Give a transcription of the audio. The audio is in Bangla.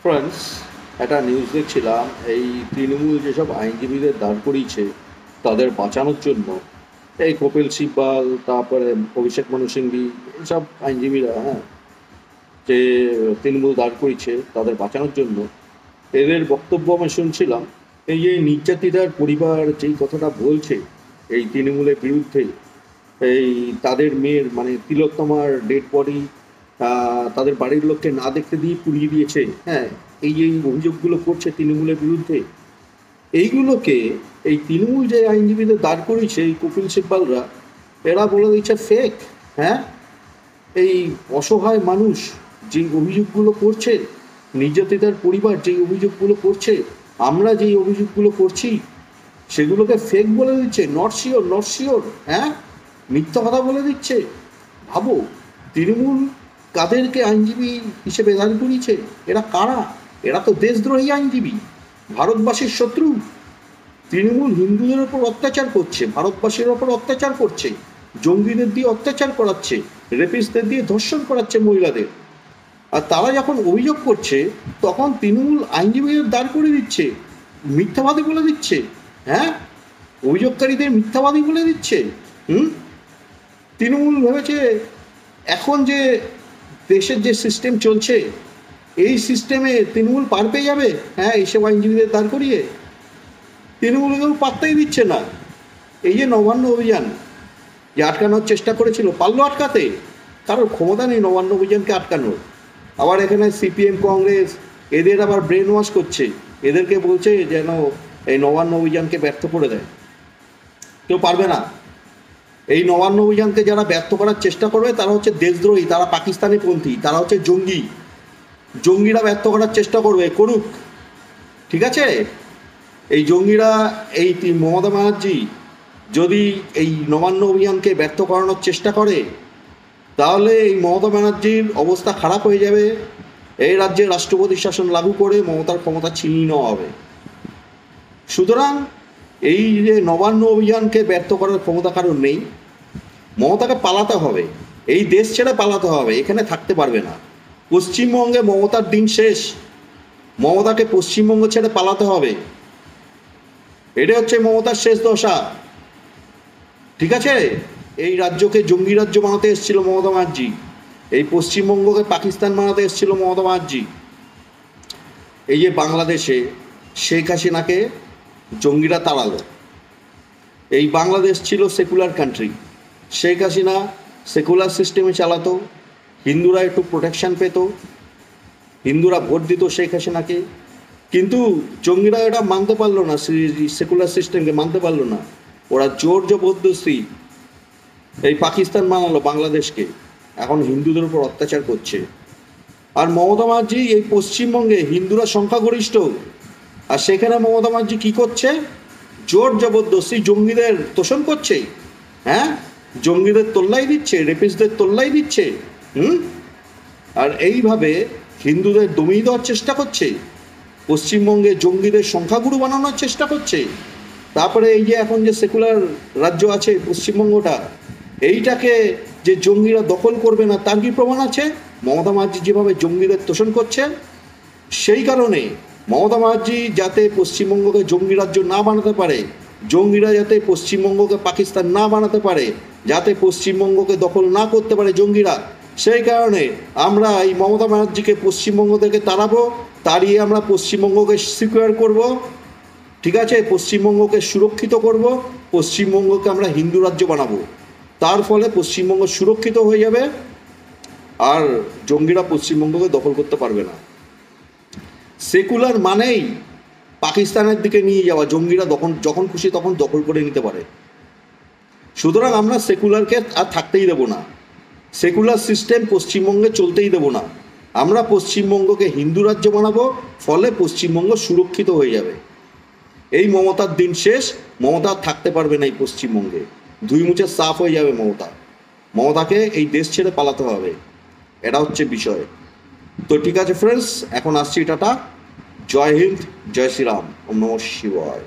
ফ্রেন্ডস, একটা নিউজ দেখছিলাম। এই তৃণমূল যেসব আইনজীবীদের দাঁড় করিয়েছে তাদের বাঁচানোর জন্য, এই কপিল সিব্বল, তারপরে অভিষেক মনু সিংভি, এইসব আইনজীবীরা, হ্যাঁ, যে তৃণমূল দাঁড় করিয়েছে তাদের বাঁচানোর জন্য, এদের বক্তব্য আমি শুনছিলাম। এই যে নির্যাতিতার পরিবার যেই কথাটা বলছে এই তৃণমূলের বিরুদ্ধে, এই তাদের মেয়ের মানে তিলোত্তমার ডেড বডি তাদের বাড়ির লোককে না দেখতে দিয়ে পুড়িয়ে দিয়েছে, হ্যাঁ, এই যে অভিযোগগুলো করছে তৃণমূলের বিরুদ্ধে, এইগুলোকে এই তৃণমূল যে আইনজীবীদের দাঁড় করিয়েছে এই কপিল সিব্বলরা, এরা বলে দিচ্ছে ফেক। হ্যাঁ, এই অসহায় মানুষ যে অভিযোগগুলো করছে, নির্যাতিতার পরিবার যেই অভিযোগগুলো করছে, আমরা যেই অভিযোগগুলো করছি, সেগুলোকে ফেক বলে দিচ্ছে, নট শিওর, নট শিওর। হ্যাঁ, মিথ্যা কথা বলে দিচ্ছে। ভাবো, তৃণমূল কাদেরকে আইনজীবী হিসেবে দাঁড় করিয়েছে? এরা কারা? এরা তো দেশদ্রোহী আইনজীবী, ভারতবাসীর শত্রু। তৃণমূল হিন্দুদের ওপর অত্যাচার করছে, ভারতবাসীর ওপর অত্যাচার করছে, জঙ্গিদের দিয়ে অত্যাচার করাচ্ছে, রেপিস্টদের দিয়ে ধর্ষণ করাচ্ছে মহিলাদের। আর তারা যখন অভিযোগ করছে তখন তৃণমূল আইনজীবীদের দাঁড় করে দিচ্ছে, মিথ্যাবাদী বলে দিচ্ছে। হ্যাঁ, অভিযোগকারীদের মিথ্যাবাদী বলে দিচ্ছে। তৃণমূল ভেবেছে এখন যে দেশের যে সিস্টেম চলছে, এই সিস্টেমে তৃণমূল পার পেয়ে যাবে। হ্যাঁ, এইসব আইনজীবীদের দাঁড় করিয়ে তৃণমূল কেউ পাত্তাই দিচ্ছে না। এই যে নবান্ন অভিযান যে আটকানোর চেষ্টা করেছিল, পারলো আটকাতে? কারোর ক্ষমতা নেই নবান্ন অভিযানকে আটকানোর। আবার এখানে সিপিএম, কংগ্রেস এদের আবার ব্রেন ওয়াশ করছে, এদেরকে বলছে যেন এই নবান্ন অভিযানকে ব্যর্থ করে দেয়। কেউ পারবে না। এই নবান্ন অভিযানকে যারা ব্যর্থ করার চেষ্টা করবে তারা হচ্ছে দেশদ্রোহী, তারা পাকিস্তানি পন্থী, তারা হচ্ছে জঙ্গি। জঙ্গিরা ব্যর্থ করার চেষ্টা করবে, করুক, ঠিক আছে? এই জঙ্গিরা, এই মমতা ব্যানার্জি যদি এই নবান্ন অভিযানকে ব্যর্থ করানোর চেষ্টা করে, তাহলে এই মমতা ব্যানার্জির অবস্থা খারাপ হয়ে যাবে। এই রাজ্যে রাষ্ট্রপতি শাসন লাগু করে মমতার ক্ষমতা ছিনিয়ে নেওয়া হবে। সুতরাং এই যে নবান্ন অভিযানকে ব্যর্থ করার ক্ষমতা কারণ নেই, মমতাকে পালাতে হবে, এই দেশ ছেড়ে পালাতে হবে, এখানে থাকতে পারবে না। পশ্চিমবঙ্গে মমতার দিন শেষ, মমতাকে পশ্চিমবঙ্গ ছেড়ে পালাতে হবে। এটা হচ্ছে মমতার শেষ দশা, ঠিক আছে? এই রাজ্যকে জঙ্গি রাজ্য বানাতে এসেছিল মমতা ব্যানার্জি, এই পশ্চিমবঙ্গকে পাকিস্তান বানাতে এসেছিল মমতা ব্যানার্জি। এই যে বাংলাদেশে শেখ হাসিনাকে জঙ্গিরা তাড়ালো, এই বাংলাদেশ ছিল secular country, Sheikh Hasina secular সিস্টেমে চালাতো, হিন্দুরা একটু প্রোটেকশন পেত, হিন্দুরা ভোট দিত শেখ হাসিনাকে। কিন্তু জঙ্গিরা এটা মানতে পারলো না, সেকুলার সিস্টেমকে মানতে পারলো না। ওরা জোর জবরদস্তি এই পাকিস্তান বানালো বাংলাদেশকে, এখন হিন্দুদের উপর অত্যাচার করছে। আর মমতা ব্যানার্জি এই পশ্চিমবঙ্গে হিন্দুরা সংখ্যাগরিষ্ঠ, আর সেখানে মমতা ব্যানার্জি কী করছে? জোর জবরদস্তি জঙ্গিদের তোষণ করছে। হ্যাঁ, জঙ্গিদের তোল্লাই দিচ্ছে, রেপিস্টদের তোল্লাই দিচ্ছে। আর এইভাবে হিন্দুদের দমিয়ে দেওয়ার চেষ্টা করছে, পশ্চিমবঙ্গে জঙ্গিদের সংখ্যাগুরু বানানোর চেষ্টা করছে। তারপরে এই যে এখন যে সেকুলার রাজ্য আছে পশ্চিমবঙ্গটা, এইটাকে যে জঙ্গিরা দখল করবে না তার কি প্রমাণ আছে? মমতা ব্যানার্জি যেভাবে জঙ্গিদের তোষণ করছে, সেই কারণে মমতা ব্যানার্জি যাতে পশ্চিমবঙ্গকে জঙ্গি রাজ্য না বানাতে পারে, জঙ্গিরা যাতে পশ্চিমবঙ্গকে পাকিস্তান না বানাতে পারে, যাতে পশ্চিমবঙ্গকে দখল না করতে পারে জঙ্গিরা, সেই কারণে আমরা এই মমতা ব্যানার্জিকে পশ্চিমবঙ্গ থেকে তাড়াবো, তাড়িয়ে আমরা পশ্চিমবঙ্গকে সিকিউর করব, ঠিক আছে? পশ্চিমবঙ্গকে সুরক্ষিত করব, পশ্চিমবঙ্গকে আমরা হিন্দু রাজ্য বানাবো। তার ফলে পশ্চিমবঙ্গ সুরক্ষিত হয়ে যাবে, আর জঙ্গিরা পশ্চিমবঙ্গকে দখল করতে পারবে না। সেকুলার মানেই পাকিস্তানের দিকে নিয়ে যাওয়া, জঙ্গিরা যখন খুশি তখন দখল করে নিতে পারে। সুতরাং আমরা সেকুলারকে আর থাকতেই দেবো না, সেকুলার সিস্টেম পশ্চিমবঙ্গে চলতেই দেবো না। আমরা পশ্চিমবঙ্গকে হিন্দু রাজ্য বানাবো, ফলে পশ্চিমবঙ্গ সুরক্ষিত হয়ে যাবে। এই মমতার দিন শেষ, মমতা থাকতে পারবে না এই পশ্চিমবঙ্গে, ধুই মুছে সাফ হয়ে যাবে মমতা। মমতাকে এই দেশ ছেড়ে পালাতে হবে, এটা হচ্ছে বিষয়। তো ঠিক আছে ফ্রেন্ডস, এখন আসছি, টাটা, জয় হিন্দ, জয় শ্রীরাম, ওম নমঃ শিবায়।